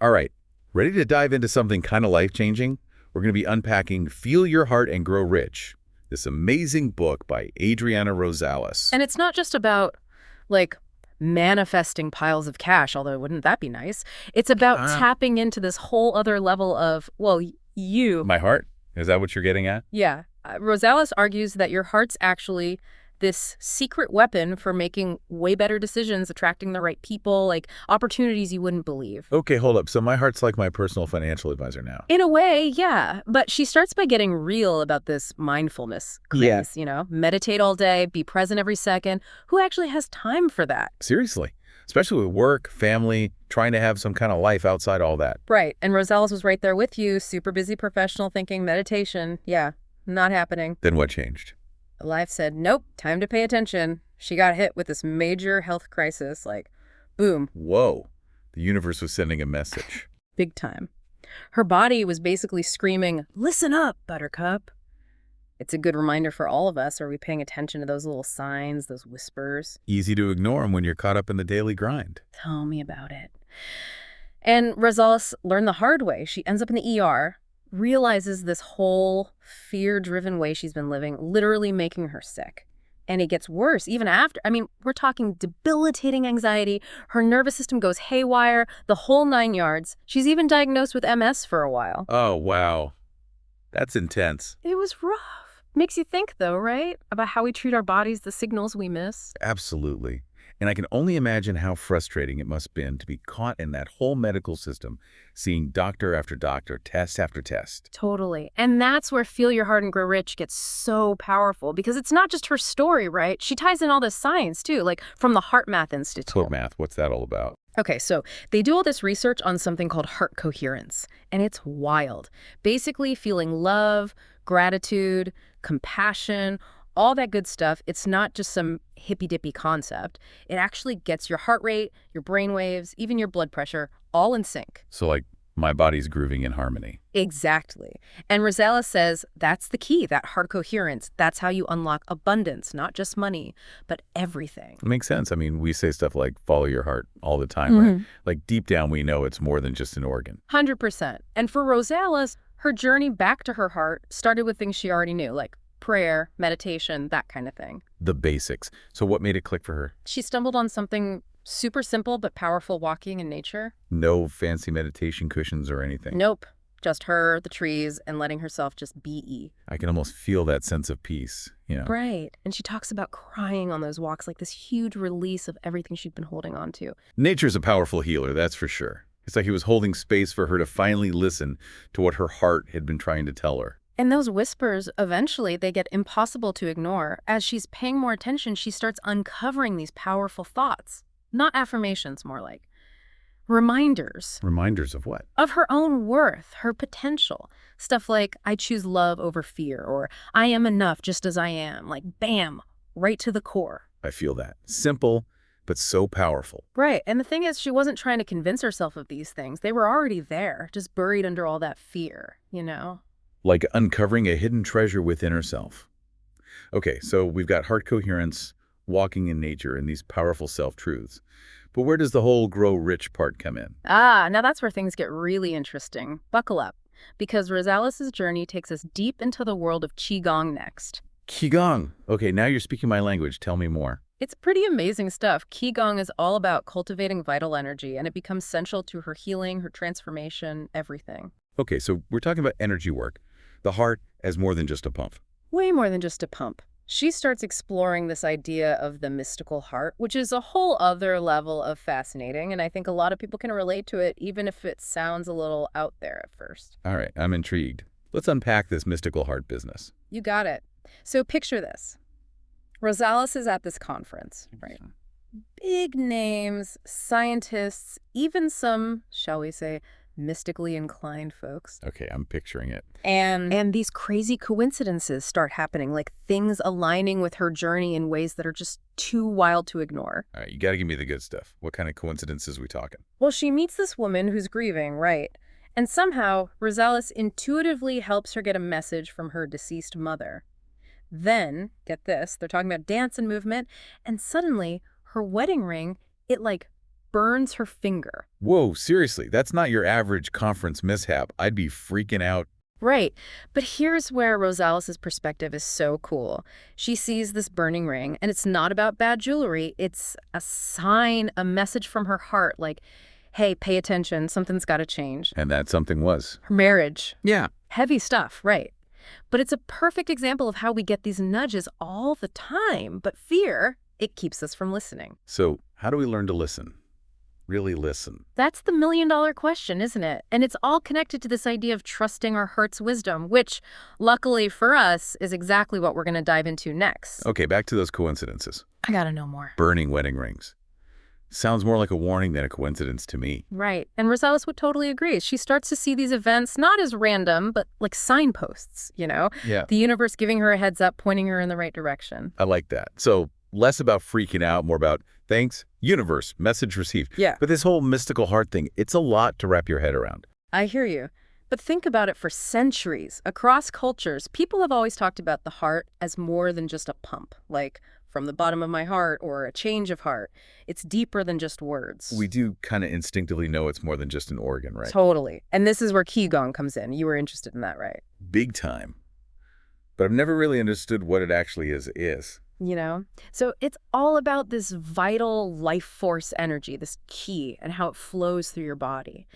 All right, ready to dive into something kind of life-changing? We're going to be unpacking Feel Your Heart and Grow Rich, this amazing book by Adriana Rosales. And it's not just about, like, manifesting piles of cash, although wouldn't that be nice? It's about tapping into this whole other level of, well, you. My heart? Is that what you're getting at? Yeah. Rosales argues that your heart's actually this secret weapon for making way better decisions, attracting the right people, like opportunities you wouldn't believe. Okay, hold up. So my heart's like my personal financial advisor now. In a way, yeah. But she starts by getting real about this mindfulness craze, meditate all day, be present every second. Who actually has time for that? Seriously. Especially with work, family, trying to have some kind of life outside all that. Right. And Rosales was right there with you, super busy professional thinking, meditation. Yeah, not happening. Then what changed? Life said, nope, time to pay attention. She got hit with this major health crisis, like, boom. Whoa. The universe was sending a message. Big time. Her body was basically screaming, listen up, Buttercup. It's a good reminder for all of us. Are we paying attention to those little signs, those whispers? Easy to ignore them when you're caught up in the daily grind. Tell me about it. And Rosales learned the hard way. She ends up in the ER, realizes this whole fear-driven way she's been living, literally making her sick. And it gets worse even after. I mean, we're talking debilitating anxiety. Her nervous system goes haywire, the whole 9 yards. She's even diagnosed with MS for a while. Oh, wow. That's intense. It was rough. Makes you think, though, right? About how we treat our bodies, the signals we miss. Absolutely. And I can only imagine how frustrating it must have been to be caught in that whole medical system, seeing doctor after doctor, test after test. Totally. And that's where Feel Your Heart and Grow Rich gets so powerful, because it's not just her story, right? She ties in all this science, too, like from the Heart Math Institute. Heart Math, what's that all about? Okay, so they do all this research on something called heart coherence, and it's wild. Basically, feeling love, gratitude, compassion, all that good stuff. It's not just some hippy-dippy concept. It actually gets your heart rate, your brain waves, even your blood pressure, all in sync. So like my body's grooving in harmony. Exactly. And Rosales says that's the key, that heart coherence. That's how you unlock abundance, not just money, but everything. It makes sense. I mean, we say stuff like follow your heart all the time, right? Like deep down, we know it's more than just an organ. 100%. And for Rosales, her journey back to her heart started with things she already knew, like prayer, meditation, that kind of thing. The basics. So what made it click for her? She stumbled on something super simple but powerful: walking in nature. No fancy meditation cushions or anything? Nope. Just her, the trees, and letting herself just be. I can almost feel that sense of peace, Right. And she talks about crying on those walks, like this huge release of everything she'd been holding on to. Nature's a powerful healer, that's for sure. It's like he was holding space for her to finally listen to what her heart had been trying to tell her. And those whispers, eventually, they get impossible to ignore. As she's paying more attention, she starts uncovering these powerful thoughts. Not affirmations, more like reminders. Reminders of what? Of her own worth, her potential. Stuff like, I choose love over fear, or I am enough just as I am. Like, bam, right to the core. I feel that. Simple, but so powerful. Right. And the thing is, she wasn't trying to convince herself of these things. They were already there, just buried under all that fear, Like uncovering a hidden treasure within herself. Okay, so we've got heart coherence, walking in nature, and these powerful self-truths. But where does the whole grow rich part come in? Now that's where things get really interesting. Buckle up, because Rosales' journey takes us deep into the world of Qigong next. Qigong. Okay, now you're speaking my language. Tell me more. It's pretty amazing stuff. Qigong is all about cultivating vital energy, and it becomes central to her healing, her transformation, everything. Okay, so we're talking about energy work. The heart as more than just a pump. Way more than just a pump. She starts exploring this idea of the mystical heart, which is a whole other level of fascinating, and I think a lot of people can relate to it, even if it sounds a little out there at first. All right, I'm intrigued. Let's unpack this mystical heart business. You got it. So picture this. Rosales is at this conference, right? Big names, scientists, even some, shall we say, mystically inclined folks. Okay, I'm picturing it. And these crazy coincidences start happening, like things aligning with her journey in ways that are just too wild to ignore. All right, you got to give me the good stuff. What kind of coincidences are we talking? Well, she meets this woman who's grieving, right? And somehow, Rosales intuitively helps her get a message from her deceased mother. Then, get this, they're talking about dance and movement, and suddenly, her wedding ring, it like burns her finger. Whoa, seriously, that's not your average conference mishap. I'd be freaking out. Right. But here's where Rosales' perspective is so cool. She sees this burning ring, and it's not about bad jewelry. It's a sign, a message from her heart, like, hey, pay attention, something's got to change. And that something was. Her marriage. Yeah. Heavy stuff, right. But it's a perfect example of how we get these nudges all the time. But fear, it keeps us from listening. So how do we learn to listen? Really listen. That's the million-dollar question, isn't it? And it's all connected to this idea of trusting our heart's wisdom, which, luckily for us, is exactly what we're going to dive into next. Okay, back to those coincidences. I gotta know more. Burning wedding rings. Sounds more like a warning than a coincidence to me. Right. And Rosales would totally agree. She starts to see these events not as random, but like signposts, you know? Yeah. The universe giving her a heads up, pointing her in the right direction. I like that. So less about freaking out, more about thanks, universe, message received. Yeah. But this whole mystical heart thing, it's a lot to wrap your head around. I hear you. But think about it for centuries. Across cultures, people have always talked about the heart as more than just a pump, like from the bottom of my heart or a change of heart. It's deeper than just words. We do kind of instinctively know it's more than just an organ, right? Totally. And this is where Qigong comes in. You were interested in that, right? Big time. But I've never really understood what it actually is. You know? So it's all about this vital life force energy, this ki, and how it flows through your body.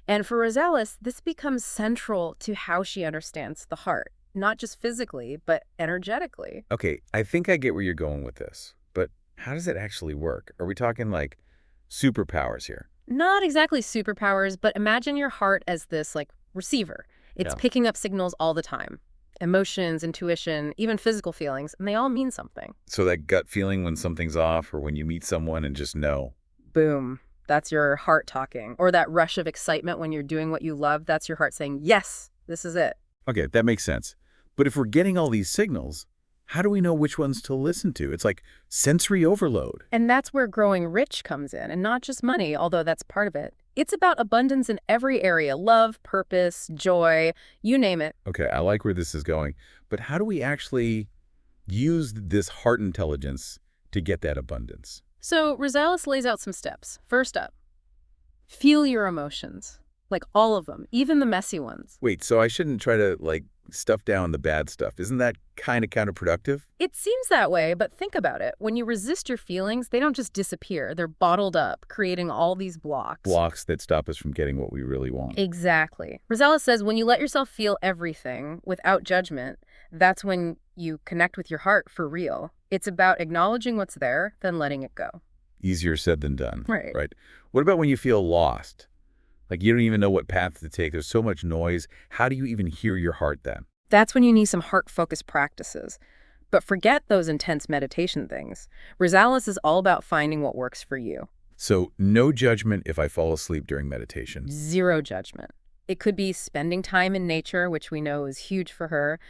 And for Rosales, this becomes central to how she understands the heart, not just physically, but energetically. Okay, I think I get where you're going with this. But how does it actually work? Are we talking like superpowers here? Not exactly superpowers, but imagine your heart as this, like, receiver. It's Yeah. picking up signals all the time. Emotions, intuition, even physical feelings, and they all mean something. So that gut feeling when something's off or when you meet someone and just know. Boom. That's your heart talking. Or that rush of excitement when you're doing what you love, that's your heart saying, yes, this is it. Okay, that makes sense. But if we're getting all these signals, how do we know which ones to listen to? It's like sensory overload. And that's where growing rich comes in, and not just money, although that's part of it. It's about abundance in every area: love, purpose, joy, you name it. Okay, I like where this is going. But how do we actually use this heart intelligence to get that abundance? So Rosales lays out some steps. First up, feel your emotions. Like all of them, even the messy ones. Wait, so I shouldn't try to, like, stuff down the bad stuff. Isn't that kind of counterproductive? It seems that way, but think about it. When you resist your feelings, they don't just disappear. They're bottled up, creating all these blocks. Blocks that stop us from getting what we really want. Exactly. Rosales says when you let yourself feel everything without judgment, that's when you connect with your heart for real. It's about acknowledging what's there, then letting it go. Easier said than done. Right. Right. What about when you feel lost? Like you don't even know what path to take. There's so much noise. How do you even hear your heart then? That's when you need some heart-focused practices. But forget those intense meditation things. Rosales is all about finding what works for you. So no judgment if I fall asleep during meditation. Zero judgment. It could be spending time in nature, which we know is huge for her,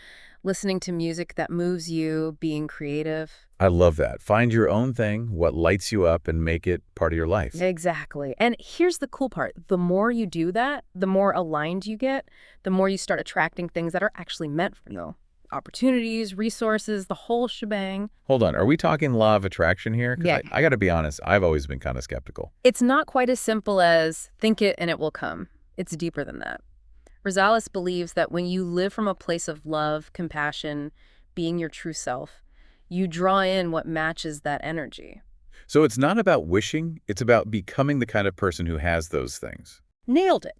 listening to music that moves you, being creative. I love that. Find your own thing, what lights you up, and make it part of your life. Exactly. And here's the cool part. The more you do that, the more aligned you get, the more you start attracting things that are actually meant for you. Opportunities, resources, the whole shebang. Hold on. Are we talking law of attraction here? 'Cause Yeah. I got to be honest. I've always been kind of skeptical. It's not quite as simple as think it and it will come. It's deeper than that. Rosales believes that when you live from a place of love, compassion, being your true self, you draw in what matches that energy. So it's not about wishing. It's about becoming the kind of person who has those things. Nailed it.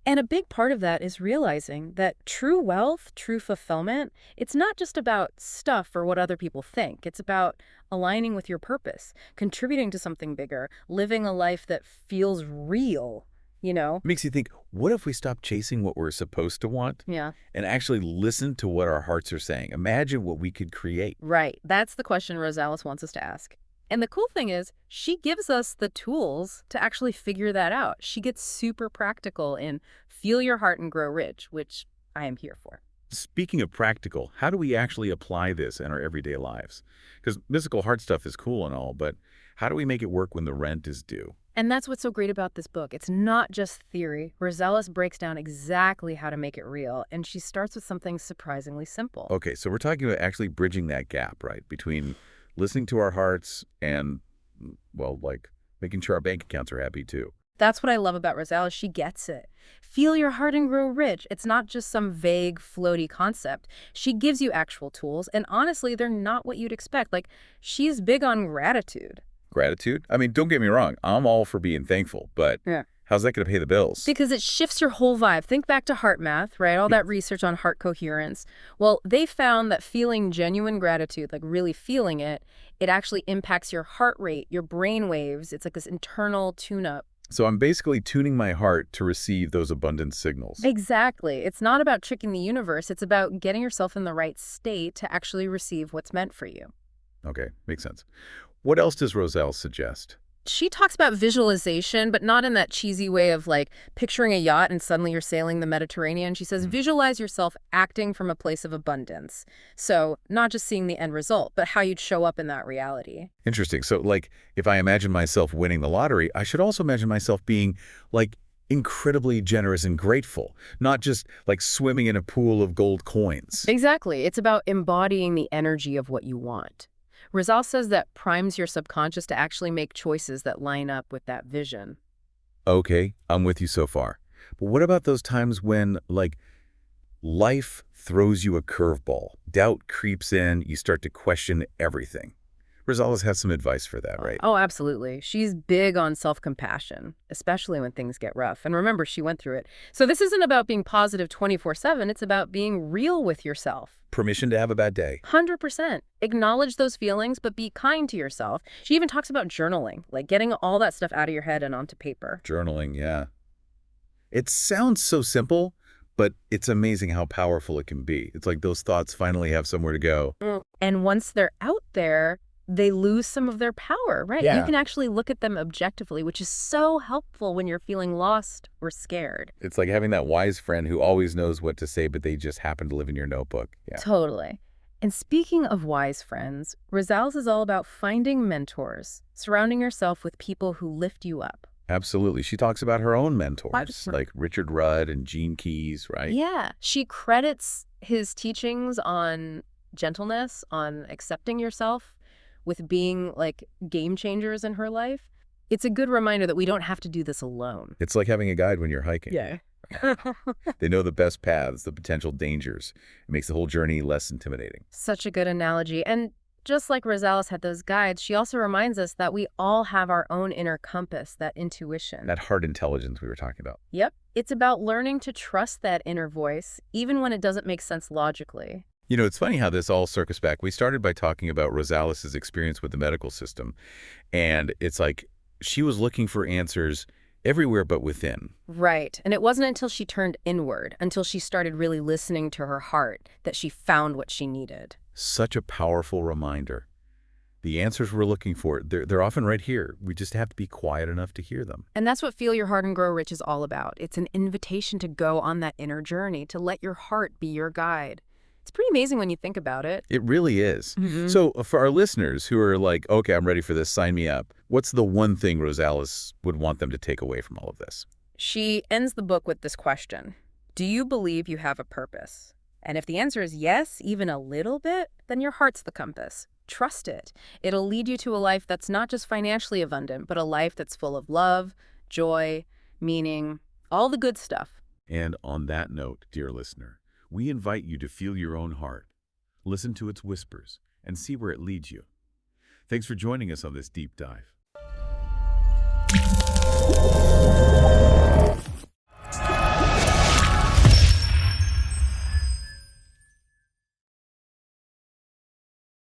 And a big part of that is realizing that true wealth, true fulfillment, it's not just about stuff or what other people think. It's about aligning with your purpose, contributing to something bigger, living a life that feels real, you know? Makes you think, what if we stop chasing what we're supposed to want Yeah. and actually listen to what our hearts are saying? Imagine what we could create. Right. That's the question Rosales wants us to ask. And the cool thing is, she gives us the tools to actually figure that out. She gets super practical in feel your heart and grow rich, which I am here for. Speaking of practical, how do we actually apply this in our everyday lives? Because mystical heart stuff is cool and all, but how do we make it work when the rent is due? And that's what's so great about this book. It's not just theory. Rosales breaks down exactly how to make it real, and she starts with something surprisingly simple. Okay, so we're talking about actually bridging that gap, right, between listening to our hearts and, well, like making sure our bank accounts are happy too. That's what I love about Rosales. She gets it. Feel your heart and grow rich. It's not just some vague, floaty concept. She gives you actual tools, and honestly, they're not what you'd expect. Like, she's big on gratitude. Gratitude? I mean, don't get me wrong. I'm all for being thankful, but Yeah. how's that going to pay the bills? Because it shifts your whole vibe. Think back to heart math, right? All that research on heart coherence. Well, they found that feeling genuine gratitude, like really feeling it, it actually impacts your heart rate, your brain waves. It's like this internal tune-up. So I'm basically tuning my heart to receive those abundance signals. Exactly. It's not about tricking the universe. It's about getting yourself in the right state to actually receive what's meant for you. Okay, makes sense. What else does Rosales suggest? She talks about visualization, but not in that cheesy way of like picturing a yacht and suddenly you're sailing the Mediterranean. She says visualize yourself acting from a place of abundance. So not just seeing the end result, but how you'd show up in that reality. Interesting. So, like, if I imagine myself winning the lottery, I should also imagine myself being, like, incredibly generous and grateful, not just, like, swimming in a pool of gold coins. Exactly. It's about embodying the energy of what you want. Rizal says that primes your subconscious to actually make choices that line up with that vision. Okay, I'm with you so far. But what about those times when, like, life throws you a curveball, doubt creeps in, you start to question everything? Rosales has some advice for that, right? Oh, absolutely. She's big on self-compassion, especially when things get rough. And remember, she went through it. So this isn't about being positive 24/7. It's about being real with yourself. Permission to have a bad day. 100%. Acknowledge those feelings, but be kind to yourself. She even talks about journaling, like getting all that stuff out of your head and onto paper. Journaling, yeah. It sounds so simple, but it's amazing how powerful it can be. It's like those thoughts finally have somewhere to go. And once they're out there, they lose some of their power, right? You Yeah. can actually look at them objectively, which is so helpful when you're feeling lost or scared. It's like having that wise friend who always knows what to say, but they just happen to live in your notebook. Yeah. Totally. And speaking of wise friends, Rosales is all about finding mentors, surrounding yourself with people who lift you up. Absolutely. She talks about her own mentors, Wise- like Richard Rudd and Gene Keys, right? Yeah. She credits his teachings on gentleness, on accepting yourself, with being like game changers in her life. It's a good reminder that we don't have to do this alone. It's like having a guide when you're hiking. Yeah. They know the best paths, the potential dangers. It makes the whole journey less intimidating. Such a good analogy. And just like Rosales had those guides, she also reminds us that we all have our own inner compass, that intuition. That heart intelligence we were talking about. Yep. It's about learning to trust that inner voice, even when it doesn't make sense logically. You know, it's funny how this all circles back. We started by talking about Rosales' experience with the medical system, and it's like she was looking for answers everywhere but within. Right. And it wasn't until she turned inward, until she started really listening to her heart, that she found what she needed. Such a powerful reminder. The answers we're looking for, they're often right here. We just have to be quiet enough to hear them. And that's what Feel Your Heart and Grow Rich is all about. It's an invitation to go on that inner journey, to let your heart be your guide. It's pretty amazing when you think about it. It really is. Mhm. So for our listeners who are like, okay, I'm ready for this, sign me up. What's the one thing Rosales would want them to take away from all of this? She ends the book with this question. Do you believe you have a purpose? And if the answer is yes, even a little bit, then your heart's the compass. Trust it. It'll lead you to a life that's not just financially abundant, but a life that's full of love, joy, meaning, all the good stuff. And on that note, dear listener, we invite you to feel your own heart, listen to its whispers, and see where it leads you. Thanks for joining us on this deep dive.